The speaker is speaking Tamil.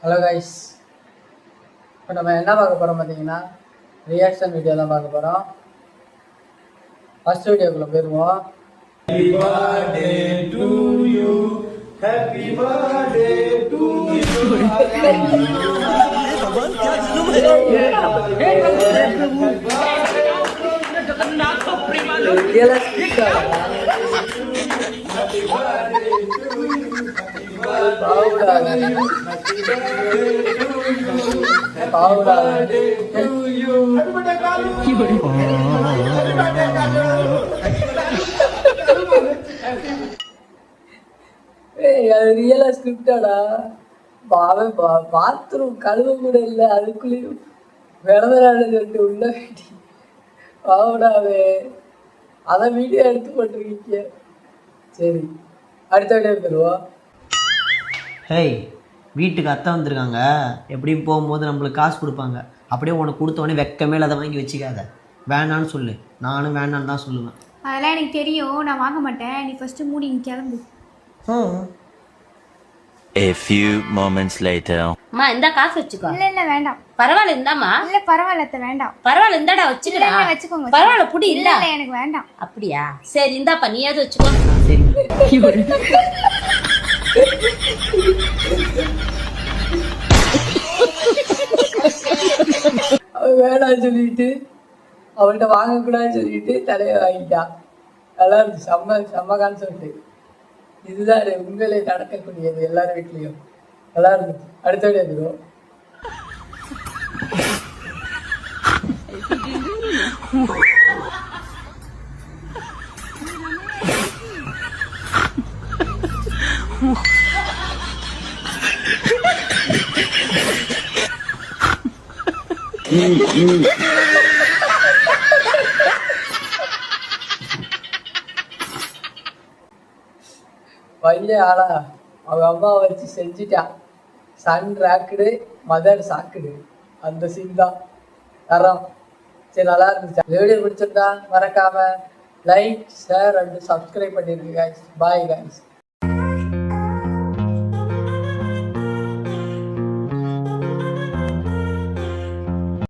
ஹலோ கைஸ், இப்போ நம்ம என்ன பார்க்க போகிறோம் பார்த்தீங்கன்னா ரியாக்ஷன் வீடியோ தான் பார்க்க போகிறோம். ஃபர்ஸ்ட் வீடியோக்குள்ளே போயிடுவோம். Happy birthday to you. Happy birthday to you. அது ரியலா ஸ்கிரிப்டாடா. பாத்ரூம் கழுவ கூட இல்லை, அதுக்குள்ளேயும் விளம்பரம் சொல்லிட்டு உள்ள வேண்டி பாவடாவே அதை வீடியோ எடுத்து போட்டிருக்கீங்க. சரி, அடுத்த வீடியோ போயிடுவோம். ஹேய், வீட்டுக்கு அத்தை வந்திருக்காங்க. எப்படியும் போகும்போது நம்மளுக்கு காசு கொடுப்பாங்க. அப்படியே உனக்கு கொடுத்தவொடனே வெக்கமே அதை வாங்கி வச்சுக்காத. வேணான்னு சொல்லு. நானும் வேணான்னு தான் சொல்லுவேன். அதெல்லாம் எனக்கு தெரியும், நான் வாங்க மாட்டேன். நீ ஃபஸ்ட்டு மூடி நீ கிளம்பு. A few moments later. அம்மா இந்த காசு வச்சுக்கோ. இல்ல இல்ல வேண்டாம். பரவாயில்ல இந்தாம்மா. இல்ல பரவாயில்ல அத்தை வேண்டாம். பரவாயில்ல இந்தாடா வச்சுக்கடா. இல்ல வச்சுக்கோங்க. பரவாயில்ல புடி இல்ல இல்ல. இல்ல எனக்கு வேண்டாம். அப்படியா? சரி இந்தாப்பா நீயாவது வச்சுக்கோ. சரி. அவன் வேணான்னு சொல்லிட்டு அவள்கிட்ட வாங்கக்கூடாதுன்னு சொல்லிட்டு தலையை வாங்கிட்டான். நல்லா இருந்துச்சு. செம்ம கான்செப்ட். இதுதான் உண்மையிலே நடக்கக்கூடியது எல்லார் வீட்லேயும். நல்லா இருந்துச்சு. அடுத்த வீடியோ போயிடுவோம். பையன் ஆளா அவங்க அம்மா வச்சு செஞ்சுட்டான். சன் ராக்குடு மதர் சாக்குடு, அந்த சீன் தான் தரோம். சரி, நல்லா இருந்துச்சு. வீடியோ பிடிச்சிருந்தா மறக்காம லைக், ஷேர் அண்ட் சப்ஸ்கிரைப் பண்ணிருங்க guys. பாய் guys.